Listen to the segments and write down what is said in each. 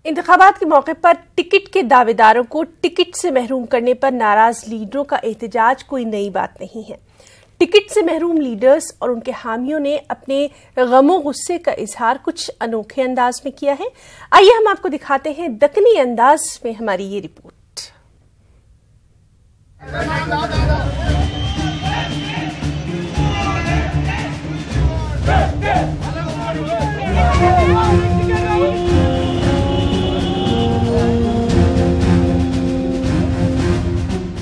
इंतखाबात के मौके पर टिकट के दावेदारों को टिकट से महरूम करने पर नाराज लीडरों का एहतजाज कोई नई बात नहीं है। टिकट से महरूम लीडर्स और उनके हामियों ने अपने गमो गुस्से का इजहार कुछ अनोखे अंदाज में किया है। आइए हम आपको दिखाते हैं दक्कनी अंदाज में हमारी ये रिपोर्ट।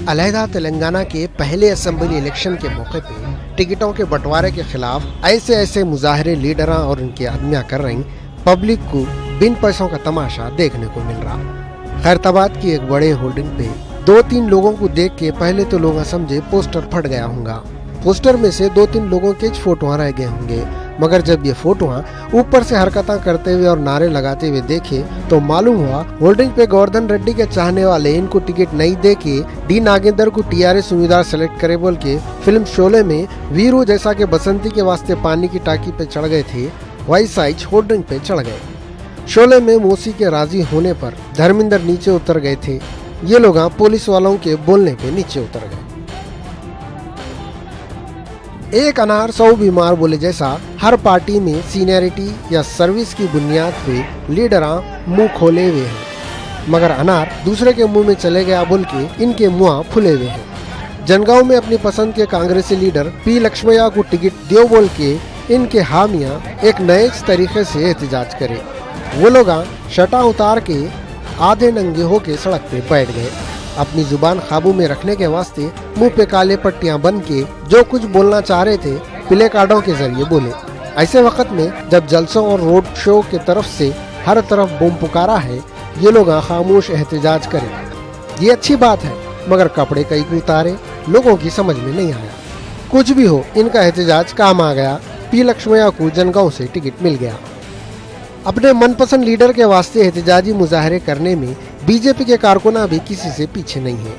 अलहदा तेलंगाना के पहले असेंबली इलेक्शन के मौके पे टिकटों के बंटवारे के खिलाफ ऐसे मुजाहरे लीडरां और उनकी आदमियां कर रही पब्लिक को बिन पैसों का तमाशा देखने को मिल रहा। खैरताबाद की एक बड़े होर्डिंग पे 2-3 लोगों को देख के पहले तो लोग समझे पोस्टर फट गया होगा। पोस्टर में से 2-3 लोगों के फोटो रह गए होंगे, मगर जब ये फोटो ऊपर से हरकतें करते हुए और नारे लगाते हुए देखे तो मालूम हुआ होल्डिंग पे गोवर्धन रेड्डी के चाहने वाले इनको टिकट नहीं दे के डी नागेंद्र को टीआरएस उम्मीदवार सेलेक्ट करे बोल के फिल्म शोले में वीरू जैसा के बसंती के वास्ते पानी की टाकी पे चढ़ गए थे, वही साइज होल्डिंग पे चढ़ गए। शोले में मौसी के राजी होने पर धर्मेंद्र नीचे उतर गए थे। ये लोग पुलिस वालों के बोलने पे नीचे उतर गए। एक अनार 100 बीमार बोले जैसा हर पार्टी में सीनियरिटी या सर्विस की बुनियाद पे लीडर मुंह खोले हुए हैं, मगर अनार दूसरे के मुंह में चले गया बोल के इनके मुंह फुले हुए हैं। जनगांव में अपनी पसंद के कांग्रेसी लीडर पी लक्ष्मैया को टिकट दियो बोल के इनके हामियां एक नए तरीके से एहतजाज करे। वो लोग शटा उतार के आधे नंगे होके सड़क पे बैठ गए। अपनी जुबान काबू में रखने के वास्ते मुंह पे काले पट्टियां बन के जो कुछ बोलना चाह रहे थे प्ले कार्डों के जरिए बोले। ऐसे वक्त में जब जलसों और रोड शो के तरफ से हर तरफ बूम पुकारा है, ये लोग खामोश एहतजाज करें। ये अच्छी बात है, मगर कपड़े कई को उतारे लोगों की समझ में नहीं आया। कुछ भी हो, इनका एहतजाज काम आ गया। पी लक्ष्मैया को जनगांव से टिकट मिल गया। अपने मनपसंद लीडर के वास्ते एहतजाजी मुजाहरे करने में बीजेपी के कारकुना भी किसी से पीछे नहीं है।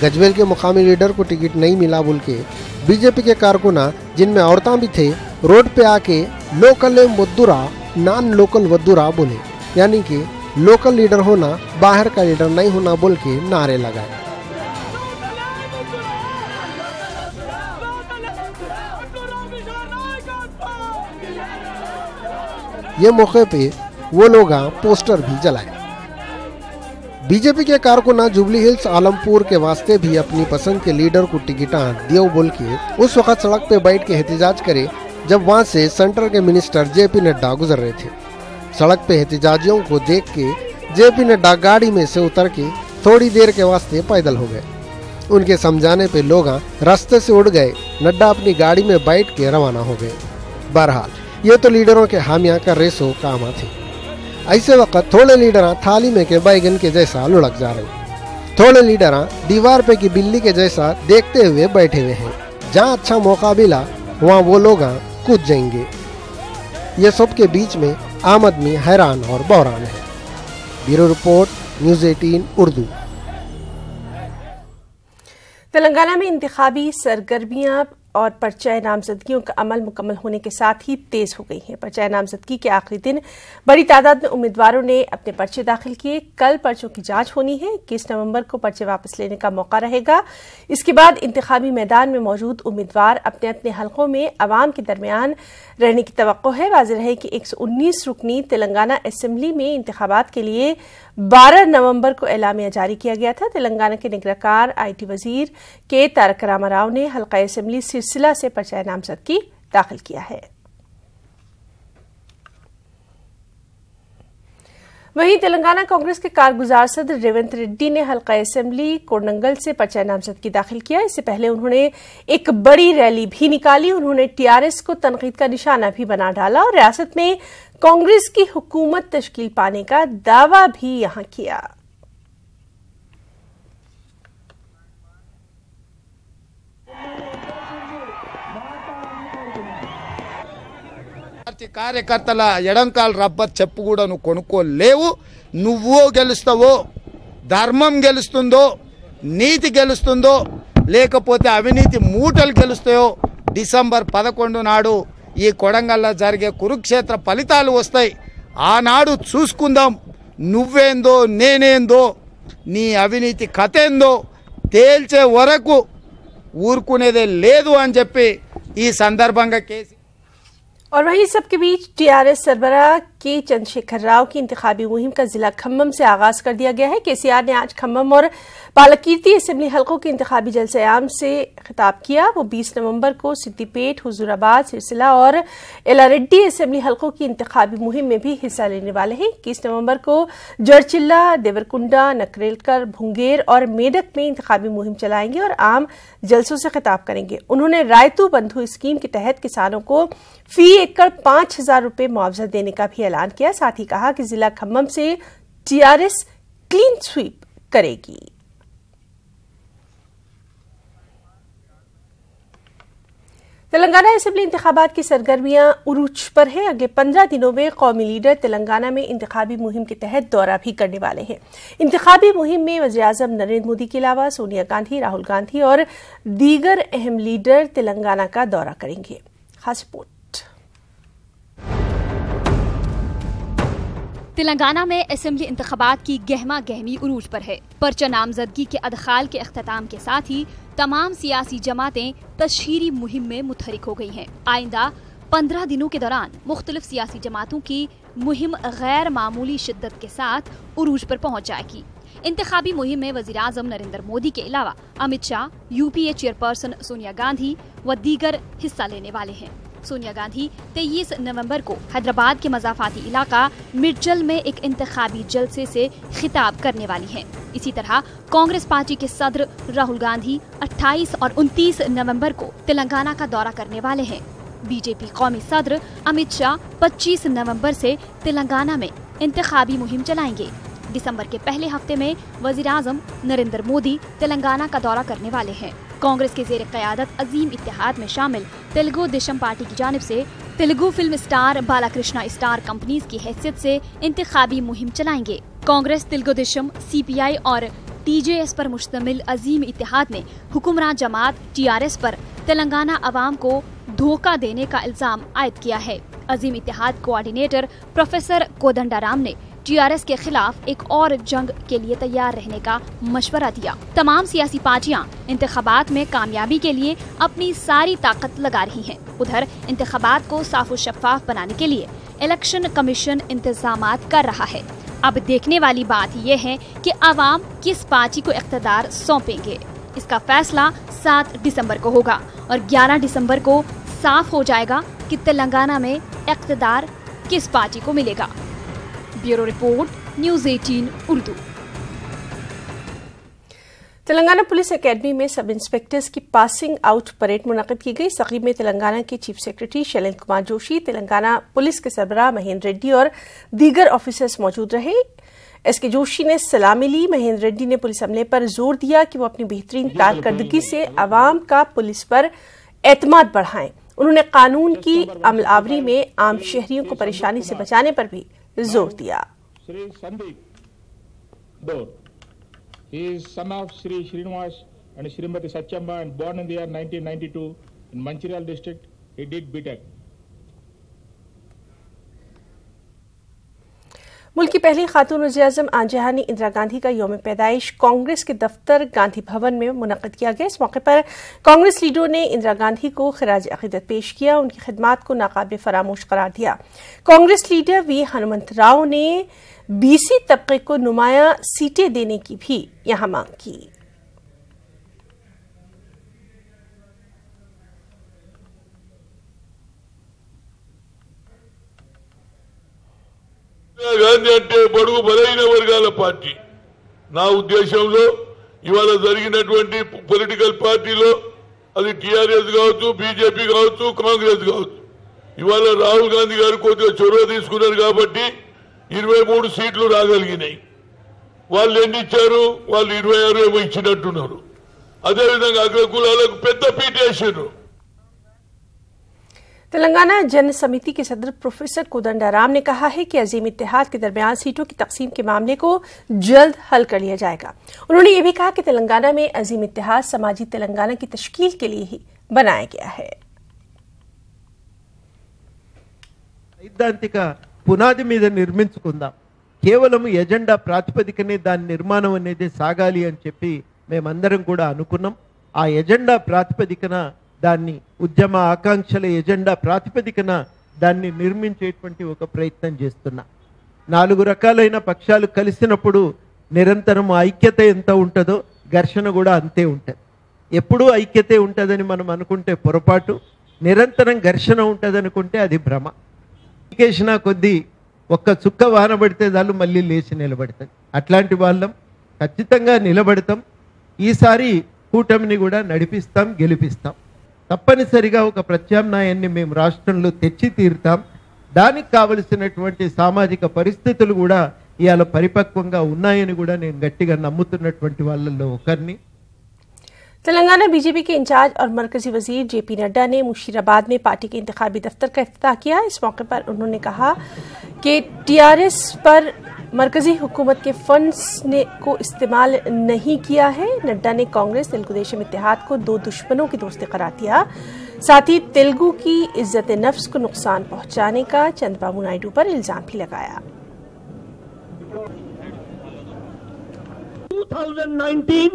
गजवेल के मुकामी लीडर को टिकट नहीं मिला बोल के बीजेपी के कारकुना, जिनमें औरतां भी थे, रोड पे आके लोकल वद्दुरा नॉन लोकल वद्दुरा बोले, यानी कि लोकल लीडर होना बाहर का लीडर नहीं होना बोल के नारे लगाए। ये मौके पे वो लोग पोस्टर भी जलाए। बीजेपी के कारकुना जुबली हिल्स आलमपुर के वास्ते भी अपनी पसंद के लीडर को टिकट दियो बोल के उस वक्त सड़क पे बैठ के एहतजाज करे जब वहां से सेंटर के मिनिस्टर जेपी नड्डा गुजर रहे थे। सड़क पे एहतजाजियों को देख के जेपी नड्डा गाड़ी में से उतर के थोड़ी देर के वास्ते पैदल हो गए। उनके समझाने पे लोग रास्ते से उड़ गए। नड्डा अपनी गाड़ी में बैठ के रवाना हो गए। बहरहाल ये तो लीडरों के हामिया का रेसो काम थे। ऐसे वक्त थोड़े लीडर थाली में के बैगन के जैसा लुढ़क जा रहे, थोड़े लीडर दीवार पे की बिल्ली के जैसा देखते हुए बैठे हुए हैं। जहाँ अच्छा मौका मिला वहाँ वो लोग कूद जाएंगे। ये सब के बीच में आम आदमी हैरान और बहरान है। Bureau report, news 18 Urdu. Telangana में इंतखाबी सरगर्मियां और पर्चा नामजदगियों का अमल मुकम्मल होने के साथ ही तेज हो गई है। पर्चा नामजदगी के आखिरी दिन बड़ी तादाद में उम्मीदवारों ने अपने पर्चे दाखिल किए। कल पर्चों की जांच होनी है। 21 नवंबर को पर्चे वापस लेने का मौका रहेगा। इसके बाद इंतखाबी मैदान में मौजूद उम्मीदवार अपने अपने हलकों में अवाम के दरमियान रहने की तवक्को है। वाज़ेह है कि 119 रुकनी तेलंगाना असेंबली में इंतखाबात के लिए 12 नवंबर को एलामिया जारी किया गया था। तेलंगाना के निगराकार IT वजीर के तारक रामाराव ने हल्का असेंबली सिलसिला से पर्चा नामजदगी दाखिल किया है। वहीं तेलंगाना कांग्रेस के कारगुजार सदर रेवंत रेड्डी ने हल्का असेंबली कोडनंगल से पर्चा नामजदगी दाखिल किया। इससे पहले उन्होंने एक बड़ी रैली भी निकाली। उन्होंने टीआरएस को तनकीद का निशाना भी बना डाला और रियासत में कांग्रेस की हुकूमत तश्कील पाने का दावा भी यहां किया। కార్యకర్తల ఎడంకాల రబ్బర్ చెప్పు కూడా నువ్వు కొనుక్కోలేవు. నువ్వు గెలుస్తావో, ధర్మం గెలుస్తుందో, నీతి గెలుస్తుందో, లేకపోతే అవినీతి మూటలు గెలుస్తాయో డిసెంబర్ 11 నాడు ఈ కొడంగల్లో జరిగే కురుక్షేత్ర ఫలితాలు వస్తాయి. ఆనాడు చూసుకుందాం నువ్వేందో నేనేందో నీ అవినీతి కథ ఏందో తేల్చే వరకు ఊరుకునేదే లేదు అని చెప్పి ఈ సందర్భంగా కేసీ। और वहीं सबके बीच टीआरएस सरबराह के चंद्रशेखर राव की इंतखाबी मुहिम का जिला खम्मम से आगाज कर दिया गया है। केसीआर ने आज खम्मम और बालाकीर्ति असेंबली हलकों के इंतखाबी जलसे-ए-आम से खिताब किया। वो 20 नवंबर को सिद्दीपेट, हुजूराबाद, सिरसिला और एलारेड्डी असेंबली हलकों की इंतखाबी मुहिम में भी हिस्सा लेने वाले हैं। 21 नवंबर को जड़चिल्ला, देवरकुंडा, नकरेलकर, भुंगेर और मेडक में इंतखाबी मुहिम चलाएंगे और आम जलसों से खिताब करेंगे। उन्होंने रायतू बंधु स्कीम के तहत किसानों को फी एकड़ 5,000 रुपए मुआवजा देने का भी ऐलान किया। साथ ही कहा कि जिला खम्मम से टीआरएस क्लीन स्वीप करेगी। तेलंगाना असेंबली इंतखाबात की सरगर्मियां उरूज पर हैं। अगले 15 दिनों में कौमी लीडर तेलंगाना में इंतखाबी मुहिम के तहत दौरा भी करने वाले हैं। इंतखाबी मुहिम में वज़ीर-ए-आज़म नरेंद्र मोदी के अलावा सोनिया गांधी, राहुल गांधी और दीगर अहम लीडर तेलंगाना का दौरा करेंगे। खास रिपोर्ट। तेलंगाना में असेंबली इंतखाबात की गहमा गहमी उरूज पर है। पर्चा नामजदगी के अदखाल के अख्ताम के साथ ही तमाम सियासी जमातें तशहीरी मुहिम में मुतहरिक हो गई हैं। आइंदा 15 दिनों के दौरान मुख्तलिफ सियासी जमातों की मुहिम गैर मामूली शिद्दत के साथ उरूज पर पहुंच जाएगी। इंतखाबी मुहिम में वज़ीर-ए-आज़म नरेंद्र मोदी के अलावा अमित शाह, यूपीए चेयरपर्सन सोनिया गांधी व दीगर हिस्सा लेने वाले हैं। सोनिया गांधी 23 नवंबर को हैदराबाद के मज़ाफ़ाती इलाका मिर्चल में एक इंतखाबी जलसे से खिताब करने वाली हैं। इसी तरह कांग्रेस पार्टी के सदर राहुल गांधी 28 और 29 नवंबर को तेलंगाना का दौरा करने वाले हैं। बीजेपी कौमी सदर अमित शाह 25 नवंबर से तेलंगाना में इंतखाबी मुहिम चलाएंगे। दिसंबर के पहले हफ्ते में वज़ीर-ए-आज़म नरेंद्र मोदी तेलंगाना का दौरा करने वाले हैं। कांग्रेस के ज़ेर क़यादत अजीम इत्तेहाद में शामिल तेलुगु देशम पार्टी की जानिब से Telugu film star Balakrishna star companies की हैसियत से इंतखाबी मुहिम चलाएंगे। कांग्रेस, तेलुगु देशम, सीपीआई और टीजेएस पर मुश्तमिल अजीम इत्तेहाद ने हुक्मरान जमात टीआरएस पर तेलंगाना अवाम को धोखा देने का इल्जाम आयद किया है। अजीम इत्तेहाद कोऑर्डिनेटर प्रोफेसर कोदंडाराम ने टीआरएस के खिलाफ एक और जंग के लिए तैयार रहने का मशवरा दिया। तमाम सियासी पार्टियां इंतखाबात में कामयाबी के लिए अपनी सारी ताकत लगा रही हैं। उधर इंतखाबात को साफ और शफाफ बनाने के लिए इलेक्शन कमीशन इंतजामात कर रहा है। अब देखने वाली बात यह है कि अवाम किस पार्टी को इख्तियार सौंपेंगे। इसका फैसला 7 दिसंबर को होगा और 11 दिसंबर को साफ हो जाएगा कि तेलंगाना में इख्तियार किस पार्टी को मिलेगा। Bureau report, news 18 Urdu. Telangana police academy में सब इंस्पेक्टर्स की पासिंग आउट परेड मुनक़िद की गई। तक़रीब में तेलंगाना के chief secretary Shailendra Kumar Joshi, Telangana police के सरबराह महेंद्र रेड्डी और दीगर ऑफिसर्स मौजूद रहे। एसके जोशी ने सलामी ली। महेंद्र रेड्डी ने पुलिस अमले पर जोर दिया कि वो अपनी बेहतरीन कारकर्दगी से अवाम का पुलिस पर एतमाद बढ़ाएं। उन्होंने कानून की अमलावरी में आम शहरियों को परेशानी से बचाने पर भी जोर दिया। Shri Sandeep Dor. He is son of Sri Srinivas and Srimati Satyamba and born in the year 1992 in Manchiral district. He did B.Tech. मुल्क की पहली खातून वज़ीर-ए-आज़म आंजहानी इंदिरा गांधी का यौम पैदाइश कांग्रेस के दफ्तर गांधी भवन में मुनक़्क़िद किया गया। इस मौके पर कांग्रेस लीडरों ने इंदिरा गांधी को खिराज अक़ीदत पेश किया, उनकी खिदमात को नाकाबिल फरामोश करार दिया। कांग्रेस लीडर वी हनुमंत राव ने बीसी तबके को नुमाया सीटें देने की भी यहां मांग की। గాంధీ అంటే బడుగు బలైన వర్గాల పార్టీ. నా ఉద్దేశంలో ఇవాళ జరిగినటువంటి పొలిటికల్ పార్టీలో అది టీఆర్ఎస్ కావచ్చు, బీజేపీ కావచ్చు, కాంగ్రెస్ కావచ్చు, ఇవాళ రాహుల్ గాంధీ గారు కొద్దిగా చొరవ తీసుకున్నారు కాబట్టి 23 సీట్లు రాగలిగినాయి. వాళ్ళు ఎన్ని ఇచ్చారు? వాళ్ళు 26 ఏమో ఇచ్చినట్టున్నారు. అదేవిధంగా అగ్రకులాలకు పెద్ద పీట వేసారు. तेलंगाना जन समिति के सदर प्रोफेसर कोदंडाराम ने कहा है कि अजीम इत्तेहाद के दरमियान सीटों की तकसीम के मामले को जल्द हल कर लिया जाएगा। उन्होंने ये भी कहा कि तेलंगाना में अजीम इत्तेहाद समाजी तेलंगाना की तश्कील के लिए ही बनाया गया है। सैद्धांतिक पुनादि मीद निर्मिंचुकुंदाम. కేవలం ఎజెండా ప్రాతిపదికనే దాని నిర్మాణం అనేది సాగాలి అని చెప్పి మేమందరం కూడా అనుకున్నాం. ఆ ఎజెండా ప్రాతిపదికన దాన్ని ఉద్యమ ఆకాంక్షల ఎజెండా ప్రాతిపదికన దాన్ని నిర్మించేటువంటి ఒక ప్రయత్నం చేస్తున్నా. 4 రకాలైన పక్షాలు కలిసినప్పుడు నిరంతరం ఐక్యత ఎంత ఉంటుందో ఘర్షణ కూడా అంతే ఉంటుంది. ఎప్పుడూ ఐక్యతే ఉంటుందని మనం అనుకుంటే పొరపాటు, నిరంతరం ఘర్షణ ఉంటుంది అనుకుంటే అది భ్రమ. ఎడ్యుకేషన్ కొద్దీ ఒక్క చుక్క వాన పడితే చాలు మళ్ళీ లేచి నిలబడతాం. అట్లాంటి వాళ్ళం ఖచ్చితంగా నిలబడతాం. ఈసారి కూటమిని కూడా నడిపిస్తాం, గెలిపిస్తాం. తప్పనిసరిగా ఒక ప్రత్యామ్నాయాన్ని మేము రాష్ట్రంలో తెచ్చి తీరుతాం. దానికి కావలసినటువంటి సామాజిక పరిస్థితులు కూడా ఇవాళ పరిపక్వంగా ఉన్నాయని కూడా నేను గట్టిగా నమ్ముతున్నటువంటి వాళ్ళల్లో ఒకరిని. तेलंगाना बीजेपी के इंचार्ज और मरकजी वजीर जेपी नड्डा ने मुशीराबाद में पार्टी के इंतखाबी दफ्तर का इफ्तिताह किया। इस मौके पर उन्होंने कहा कि टीआरएस पर मरकजी हुकूमत के फंड्स को इस्तेमाल नहीं किया है। नड्डा ने कांग्रेस तेलुगु देशम इत्तेहाद को 2 दुश्मनों की दोस्ती करार दिया। साथ ही तेलुगु की इज्जत नफ्स को नुकसान पहुंचाने का चंद्रबाबू नायडू पर इल्जाम भी लगाया। 2019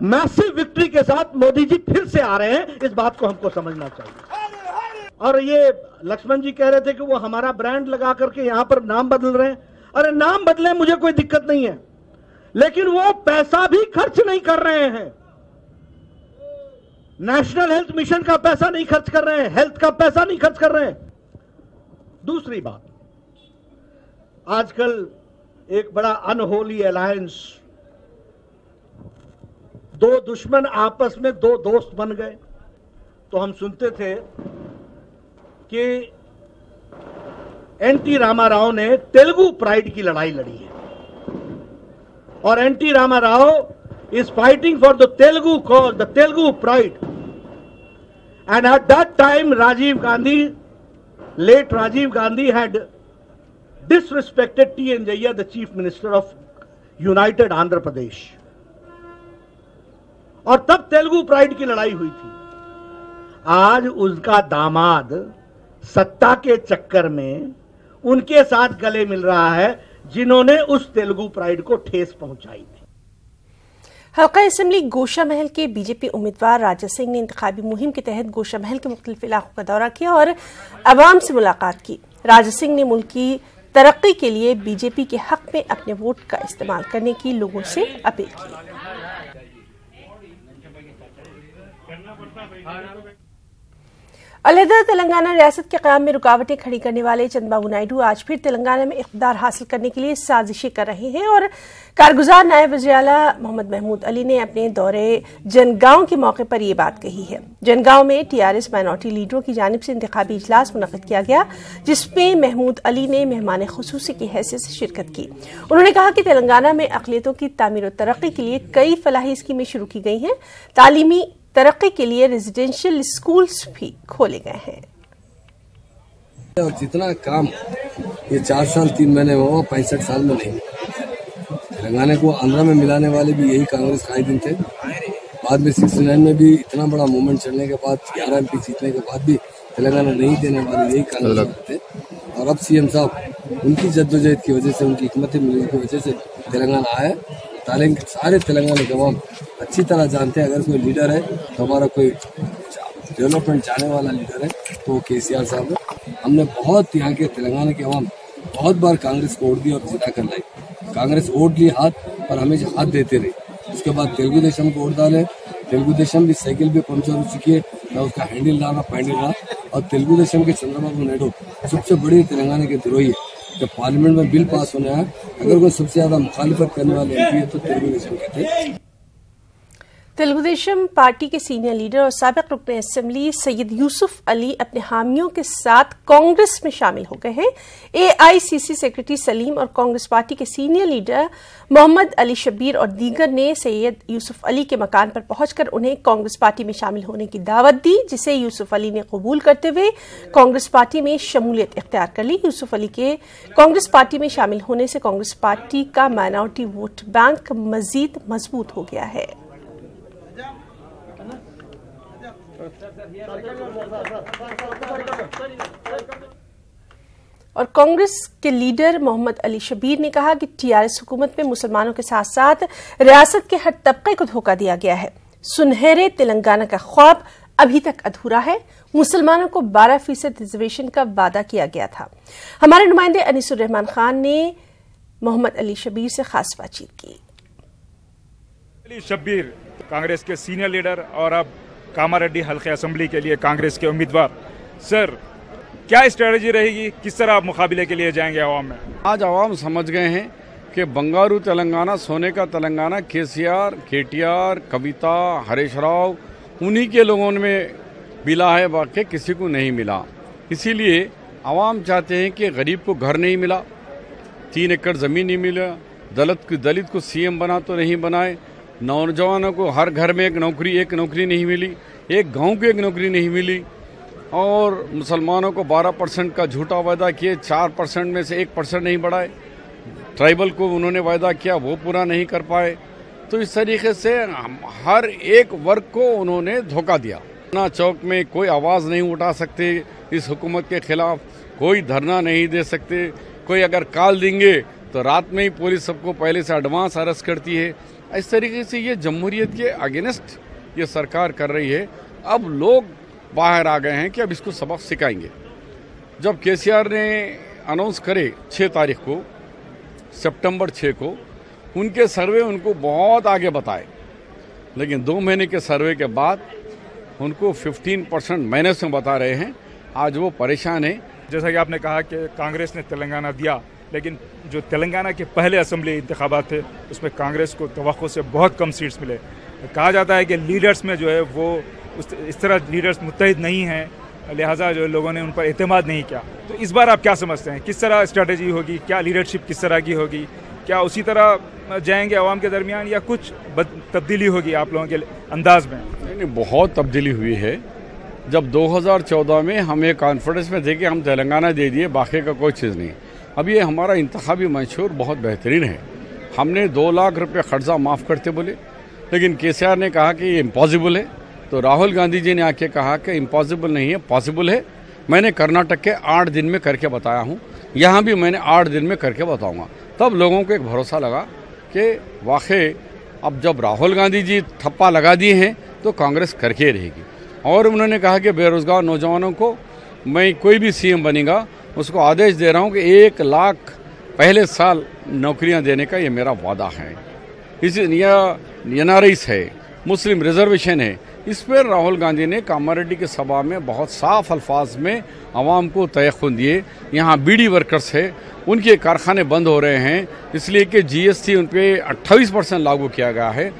मैसिव विक्ट्री के साथ मोदी जी फिर से आ रहे हैं, इस बात को हमको समझना चाहिए। और ये लक्ष्मण जी कह रहे थे कि वो हमारा ब्रांड लगा करके यहां पर नाम बदल रहे हैं। अरे नाम बदले, मुझे कोई दिक्कत नहीं है, लेकिन वो पैसा भी खर्च नहीं कर रहे हैं। नेशनल हेल्थ मिशन का पैसा नहीं खर्च कर रहे हैं, हेल्थ का पैसा नहीं खर्च कर रहे हैं। दूसरी बात, आजकल एक बड़ा अनहोली अलायंस, 2 दुश्मन आपस में 2 दोस्त बन गए। तो हम सुनते थे कि एनटी रामाराव ने तेलुगु प्राइड की लड़ाई लड़ी है और NT Rama Rao is fighting for the Telugu cause, the Telugu pride. And at that time Rajiv Gandhi, late Rajiv Gandhi had disrespected T.N. Jaya, the chief minister of United Andhra Pradesh, और तब तेलुगु प्राइड की लड़ाई हुई थी। आज उसका दामाद सत्ता के चक्कर में उनके साथ गले मिल रहा है जिन्होंने उस तेलुगु प्राइड को ठेस पहुंचाई थी। हल्का असेंबली गोशा महल के बीजेपी उम्मीदवार राजा सिंह ने इंतखाबी मुहिम के तहत गोशा महल के मुख्तलिफ इलाकों का दौरा किया और अवाम से मुलाकात की। राजा सिंह ने मुल्क की तरक्की के लिए बीजेपी के हक में अपने वोट का इस्तेमाल करने की लोगों से अपील की। अलहदा तेलंगाना रियासत के क़याम में रुकावटें खड़ी करने वाले चंद्रबाबू नायडू आज फिर तेलंगाना में इक़्तिदार हासिल करने के लिए साजिशें कर रहे हैं और कारगुजार नायब वज़ीर-ए-आला मोहम्मद महमूद अली ने अपने दौरे जनगांव के मौके पर यह बात कही है। जनगांव में टीआरएस माइनॉरिटी लीडरों की जानिब से इंतखाबी इजलास मुनक़िद किया गया, जिसमें महमूद अली ने मेहमान खुसूसी की हैसियत से शिरकत की। उन्होंने कहा कि तेलंगाना में अक़लियतों की तामीर और तरक्की के लिए कई फलाही स्कीमें शुरू की गई हैं। तालीमी तरक्की के लिए रेजिडेंशियल स्कूल्स भी खोले गए हैं। और जितना काम ये 4 साल 3 महीने में हुआ 65 साल में नहीं। तेलंगाना को आंध्रा में मिलाने वाले भी यही कांग्रेस कायदीन थे। बाद में 69 में भी इतना बड़ा मूवमेंट चलने के बाद 11 MP जीतने के बाद भी तेलंगाना नहीं देने वाले यही कांग्रेस थे। और अब सीएम साहब उनकी जद्दोजहद की वजह से, उनकी हिकमत मिलने की वजह से तेलंगाना आया। सारे तेलंगाना के अवाम अच्छी तरह जानते हैं, अगर कोई लीडर है तो हमारा कोई डेवलपमेंट चाहने वाला लीडर है तो केसीआर साहब है। हमने बहुत यहाँ के तेलंगाना के अवाम बहुत बार कांग्रेस को वोट दी और जिता कर लाई। कांग्रेस वोट ली हाथ पर हमेशा हाथ देते रहे। उसके बाद तेलुगु देशम को वोट डाले। तेलुगु देशम भी साइकिल भी पंचर हो चुकी है, न उसका हैंडल रहा, न पैंडल रहा। और तेलुगु देशम के चंद्रबाबू नायडू सबसे बड़ी तेलंगाना के द्रोही है। जब पार्लियामेंट में बिल पास होने आया, अगर कोई सबसे ज्यादा मुखालिफत करने वाले MP है तो तेलुगु देशम के थे। तेलुगु देशम पार्टी के सीनियर लीडर और साबिक रुकन असेंबली सैयद यूसुफ अली अपने हामियों के साथ कांग्रेस में शामिल हो गए हैं। AICC सेक्रेटरी सलीम और कांग्रेस पार्टी के सीनियर लीडर मोहम्मद अली शब्बीर और दीगर ने सैयद यूसुफ अली के मकान पर पहुंचकर उन्हें कांग्रेस पार्टी में शामिल होने की दावत दी, जिसे यूसुफ अली ने कबूल करते हुए कांग्रेस पार्टी में शमूलियत इख्तियार कर ली। यूसुफ अली के कांग्रेस पार्टी में शामिल होने से कांग्रेस पार्टी का माइनॉरिटी वोट बैंक मजीद मजबूत हो गया है। और कांग्रेस के लीडर मोहम्मद अली शब्बीर ने कहा कि टीआरएस हुकूमत में मुसलमानों के साथ साथ रियासत के हर तबके को धोखा दिया गया है। सुनहरे तेलंगाना का ख्वाब अभी तक अधूरा है। मुसलमानों को 12% रिजर्वेशन का वादा किया गया था। हमारे नुमाइंदे अनीसुर रहमान खान ने मोहम्मद अली शब्बीर से खास बातचीत की। अली शब्बीर कांग्रेस के सीनियर लीडर और अब कामारेड्डी हल्के असेंबली के लिए कांग्रेस के उम्मीदवार, सर क्या स्ट्रेटजी रहेगी, किस तरह आप मुकाबले के लिए जाएंगे आवाम में? आज आवाम समझ गए हैं कि बंगारू तेलंगाना, सोने का तेलंगाना केसीआर, केटीआर, कविता, हरीश राव उन्हीं के लोगों में मिला है, बाकी किसी को नहीं मिला। इसीलिए आवाम चाहते हैं कि गरीब को घर नहीं मिला, 3 एकड़ ज़मीन नहीं मिला, दलित को सीएम बना तो नहीं बनाए, नौजवानों को हर घर में एक नौकरी नहीं मिली, एक गांव को एक नौकरी नहीं मिली, और मुसलमानों को 12% का झूठा वादा किए, 4% में से 1% नहीं बढ़ाए, ट्राइबल को उन्होंने वादा किया वो पूरा नहीं कर पाए। तो इस तरीके से हर एक वर्ग को उन्होंने धोखा दिया। धरना चौक में कोई आवाज़ नहीं उठा सकते इस हुकूमत के खिलाफ, कोई धरना नहीं दे सकते, कोई अगर कॉल देंगे तो रात में ही पुलिस सबको पहले से एडवांस अरेस्ट करती है। इस तरीके से ये जमहूरियत के अगेंस्ट ये सरकार कर रही है। अब लोग बाहर आ गए हैं कि अब इसको सबक सिखाएंगे। जब केसीआर ने अनाउंस करे 6 तारीख को, सितंबर 6 को, उनके सर्वे उनको बहुत आगे बताए, लेकिन 2 महीने के सर्वे के बाद उनको 15% माइनस में बता रहे हैं। आज वो परेशान है। जैसा कि आपने कहा कि कांग्रेस ने तेलंगाना दिया, लेकिन जो तेलंगाना के पहले असेंबली इंतखाबात थे उसमें कांग्रेस को तवक्को से बहुत कम सीट्स मिले। कहा जाता है कि लीडर्स में जो है वो इस तरह लीडर्स मुत्तहिद नहीं हैं, लिहाजा जो लोगों ने उन पर एतमाद नहीं किया। तो इस बार आप क्या समझते हैं, किस तरह स्ट्रेटजी होगी, क्या लीडरशिप किस तरह की होगी, क्या उसी तरह जाएंगे आवाम के दरमियान या कुछ तब्दीली होगी आप लोगों के अंदाज में? नहीं, बहुत तब्दीली हुई है। जब 2014 में हम एक कॉन्फिडेंस में थे कि हम तेलंगाना दे दिए, बाकी का कोई चीज़ नहीं। अब ये हमारा इंतखाबी मंशूर बहुत बेहतरीन है। हमने 2 लाख रुपये खर्चा माफ़ करते बोले, लेकिन केसीआर ने कहा कि ये इम्पॉसिबल है। तो राहुल गांधी जी ने आके कहा कि इम्पॉसिबल नहीं है, पॉसिबल है। मैंने कर्नाटक के 8 दिन में करके बताया हूँ, यहाँ भी मैंने 8 दिन में करके बताऊँगा। तब लोगों को एक भरोसा लगा कि वाकई अब जब राहुल गांधी जी ठप्पा लगा दिए हैं तो कांग्रेस करके रहेगी। और उन्होंने कहा कि बेरोज़गार नौजवानों को मैं कोई भी सीएम बनेगा उसको आदेश दे रहा हूँ कि 1 लाख पहले साल नौकरियाँ देने का ये मेरा वादा है। इस NRIs है, मुस्लिम रिजर्वेशन है, इस पर राहुल गांधी ने कामारेड्डी की सभा में बहुत साफ अल्फाज में आवाम को तयख्खुन दिए। यहाँ बीड़ी वर्कर्स है, उनके कारखाने बंद हो रहे हैं इसलिए कि GST उन पर 28% लागू किया गया है।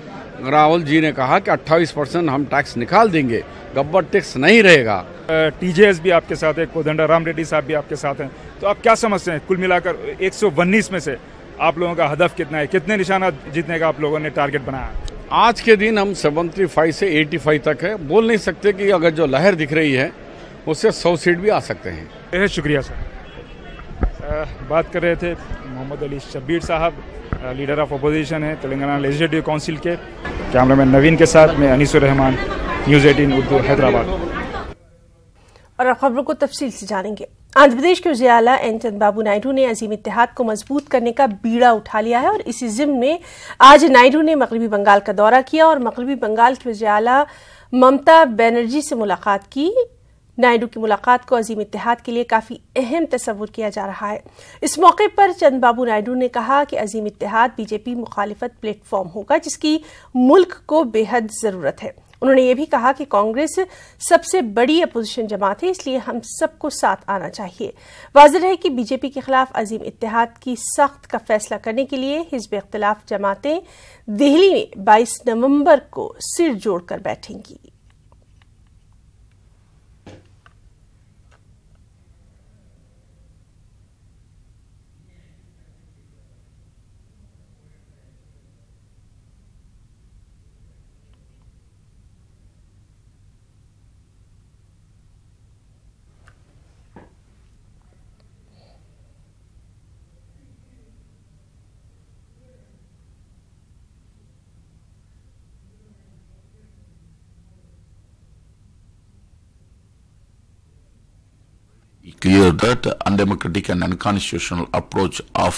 राहुल जी ने कहा कि 28% हम टैक्स निकाल देंगे, गब्बर टैक्स नहीं रहेगा। TJS भी आपके साथ है, कोदंडाराम रेड्डी साहब भी आपके साथ हैं। तो आप क्या समझते हैं कुल मिलाकर 119 में से आप लोगों का हदफ कितना है, कितने निशाना जीतने का आप लोगों ने टारगेट बनाया? आज के दिन हम 75 से 85 तक है। बोल नहीं सकते कि अगर जो लहर दिख रही है उससे 100 सीट भी आ सकते हैं। बहुत शुक्रिया सर। बात कर रहे थे मोहम्मद अली शब्बीर साहब, लीडर ऑफ अपोजिशन है तेलंगाना लेजिस्लेटिव काउंसिल के। कैमरामैन नवीन के साथ में अनीसुर रहमान, न्यूज़ 18 उर्दू, हैदराबाद। और अब खबरों को तफसील से जानेंगे। आंध्र प्रदेश के वज़ीर आला एन चंद्रबाबू नायडू ने अजीम इत्तेहाद को मजबूत करने का बीड़ा उठा लिया है और इसी ज़िम्न में आज नायडू ने मगरबी बंगाल का दौरा किया और मगरबी बंगाल के वज़ीर आला ममता बनर्जी से मुलाकात की। नायडू की मुलाकात को अजीम इत्तेहाद के लिए काफी अहम तस्वुर किया जा रहा है। इस मौके पर चंद्रबाबू नायडू ने कहा कि अजीम इत्तेहाद बीजेपी मुखालिफत प्लेटफॉर्म होगा जिसकी मुल्क को बेहद जरूरत है। उन्होंने ये भी कहा कि कांग्रेस सबसे बड़ी अपोजिशन जमात है, इसलिए हम सबको साथ आना चाहिए। वाज़ेह है कि बीजेपी के खिलाफ अजीम इत्तेहाद की सख्त का फैसला करने के लिए हिज़्ब इख्तिलाफ जमातें दिल्ली में 22 नवंबर को सिर जोड़कर बैठेंगी। clear that undemocratic and unconstitutional approach of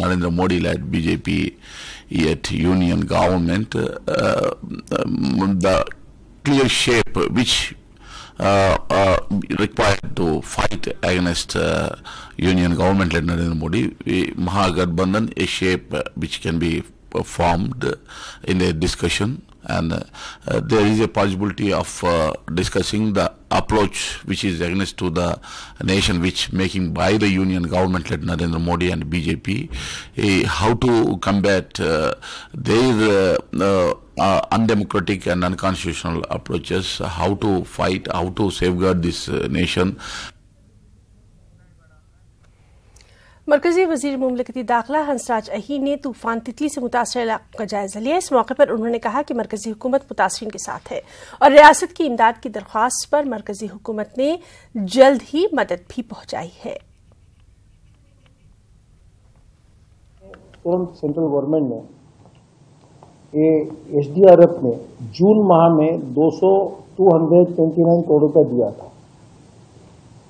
Narendra Modi-led BJP yet union government, the clear shape which required to fight against union government led Narendra Modi, Mahagathbandhan, a shape which can be formed in a discussion, and there is a possibility of discussing the approach which is against to the nation, which making by the union government led Narendra Modi and BJP, how to combat their undemocratic and unconstitutional approaches, how to fight, how to safeguard this nation. मरकजी वजीर मुमलिकती दाखिला हंसराज अहीर ने तूफान तितली से मुतासर इलाकों का जायजा लिया। इस मौके पर उन्होंने कहा कि मरकजी हुकूमत मुतासरीन के साथ है और रियासत की इमदाद की दरख्वास्त पर मरकजी हुकूमत ने जल्द ही मदद भी पहुंचाई है। तुरंत सेंट्रल गवर्नमेंट ने SDRF में जून माह में 229 करोड़ रुपया दिया था।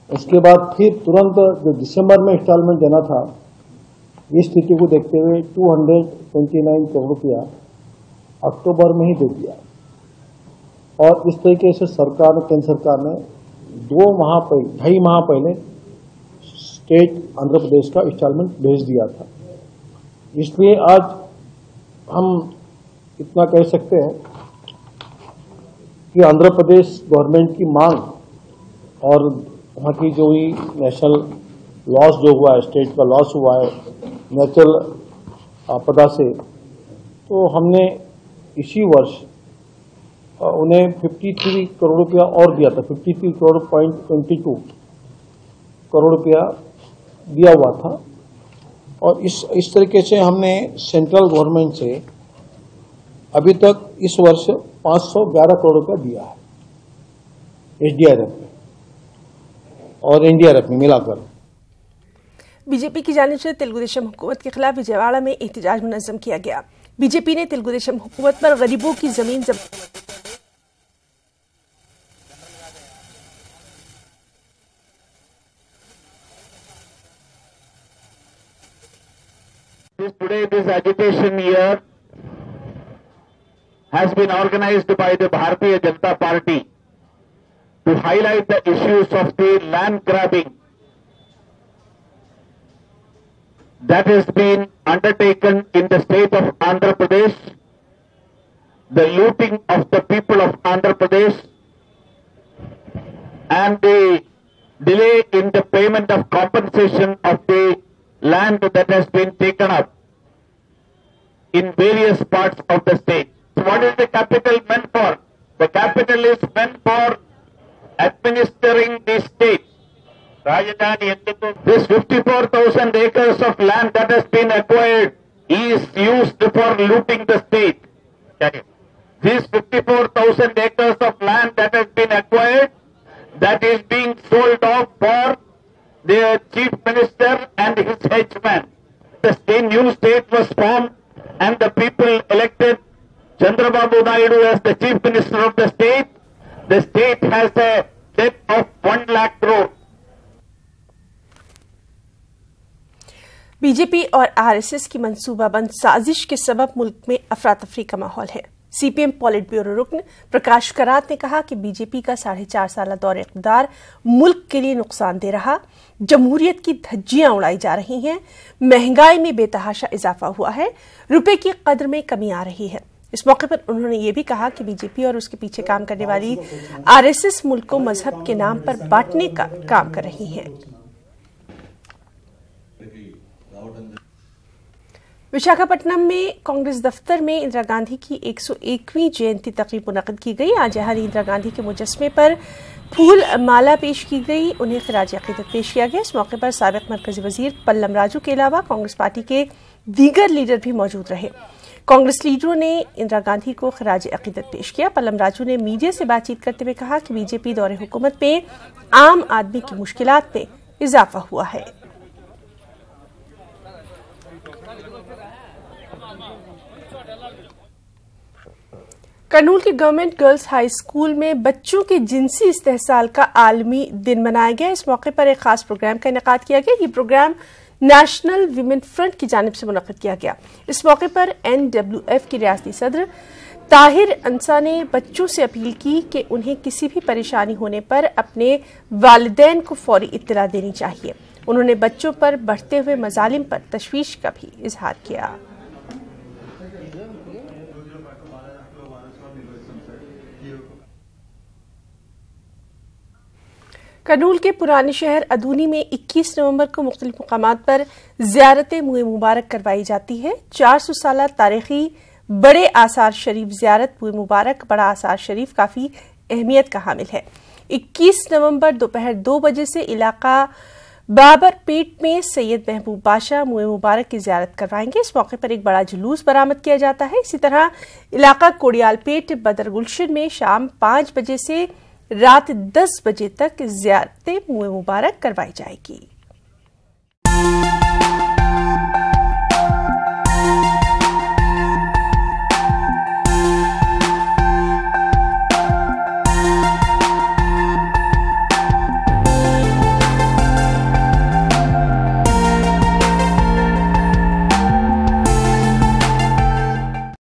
उसके बाद फिर तुरंत जो दिसंबर में इंस्टॉलमेंट देना था, इस स्थिति को देखते हुए 229 करोड़ रुपया अक्टूबर में ही दे दिया और इस तरीके से सरकार, केंद्र सरकार ने 2.5 माह पहले स्टेट आंध्र प्रदेश का इंस्टॉलमेंट भेज दिया था। इसलिए आज हम इतना कह सकते हैं कि आंध्र प्रदेश गवर्नमेंट की मांग और वहाँ की जो भी नेशनल लॉस जो हुआ है, स्टेट का लॉस हुआ है नेचुरल आपदा से, तो हमने इसी वर्ष उन्हें 53 करोड़ रुपया और दिया था। 53 करोड़.22 करोड़ रुपया दिया हुआ था और इस तरीके से हमने सेंट्रल गवर्नमेंट से अभी तक इस वर्ष 511 करोड़ रुपया दिया है SDRF में और NDRF में मिलाकर। बीजेपी की जानिब से तेलुगु देशम हुकूमत के खिलाफ विजयवाड़ा में एहतजाज मुनज़्ज़म किया गया। बीजेपी ने तेलुगु देशम हुकूमत पर गरीबों की जमीन Today this agitation here has been organized by the Bharatiya Janata Party to highlight the issues of the land grabbing that has been undertaken in the state of Andhra Pradesh, the looting of the people of Andhra Pradesh, and the delay in the payment of compensation of the land that has been taken up in various parts of the state. So what is the capital meant for? The capital is meant for administering the state. This 54,000 acres of land that has been acquired is used for looting the state. This 54,000 acres of land that has been acquired, that is being sold off for the chief minister and his henchmen. The new state was formed and the people elected Chandrababu Naidu as the chief minister of the state. The state has a debt of 1 lakh crore. BJP और RSS की मंसूबाबंद साजिश के सबब मुल्क में अफरा तफरी का माहौल है। सीपीएम पॉलिट ब्यूरो रुकन प्रकाश करात ने कहा कि बीजेपी का 4.5 साल दौर इक़्तिदार मुल्क के लिए नुकसानदेह रहा, जमहूरियत की धज्जियां उड़ाई जा रही हैं, महंगाई में बेतहाशा इजाफा हुआ है, रुपए की कद्र में कमी आ रही है। इस मौके पर उन्होंने ये भी कहा कि बीजेपी और उसके पीछे काम करने वाली आरएसएस मुल्क को मजहब के नाम पर बांटने का काम कर रही है। विशाखापट्टनम में कांग्रेस दफ्तर में इंदिरा गांधी की 101वीं जयंती तकरीब मुनक़िद की गई। आज यहाँ इंदिरा गांधी के मुजस्मे पर फूल माला पेश की गई, उन्हें खिराज अक़ीदत पेश किया गया। इस मौके पर साबिक़ मरकज़ी वज़ीर पल्लम राजू के अलावा कांग्रेस पार्टी के दीगर लीडर भी मौजूद रहे। कांग्रेस लीडरों ने इंदिरा गांधी को खिराज अक़ीदत पेश किया। पल्लम राजू ने मीडिया से बातचीत करते हुए कहा कि बीजेपी दौरे हुकूमत में आम आदमी की मुश्किलात में इजाफा हुआ है। करनूल के गवर्नमेंट गर्ल्स हाई स्कूल में बच्चों के जिनसी इस्तेहसाल का आलमी दिन मनाया गया। इस मौके पर एक खास प्रोग्राम का इनेकाद किया गया। ये प्रोग्राम नेशनल वीमेन फ्रंट की जानिब से मुनक्किद किया गया। इस मौके पर NWF की रियासती सदर ताहिर अंसा ने बच्चों से अपील की कि उन्हें किसी भी परेशानी होने पर अपने वालिदैन को फौरी इत्तला देनी चाहिए। उन्होंने बच्चों पर बढ़ते हुए मजालिम पर तशवीश का भी इजहार किया। करनूल के पुराने शहर अदूनी में 21 नवंबर को मुख्तलिफ मुकामात पर ज़ियारत मुए मुबारक करवाई जाती है। 400 साल तारीखी बड़े आसार शरीफ ज़ियारत मुए मुबारक बड़ा आसार शरीफ काफ़ी अहमियत का हामिल है। 21 नवंबर दोपहर 2 बजे से इलाका बाबरपेट में सैयद महबूब बादशाह मुए मुबारक की ज़ियारत करवाएंगे। इस मौके पर एक बड़ा जुलूस बरामद किया जाता है। इसी तरह इलाका कोड़ियालपेट बदर गुलशन में शाम 5 बजे से रात 10 बजे तक ज़ियारत मुए मुबारक करवाई जाएगी।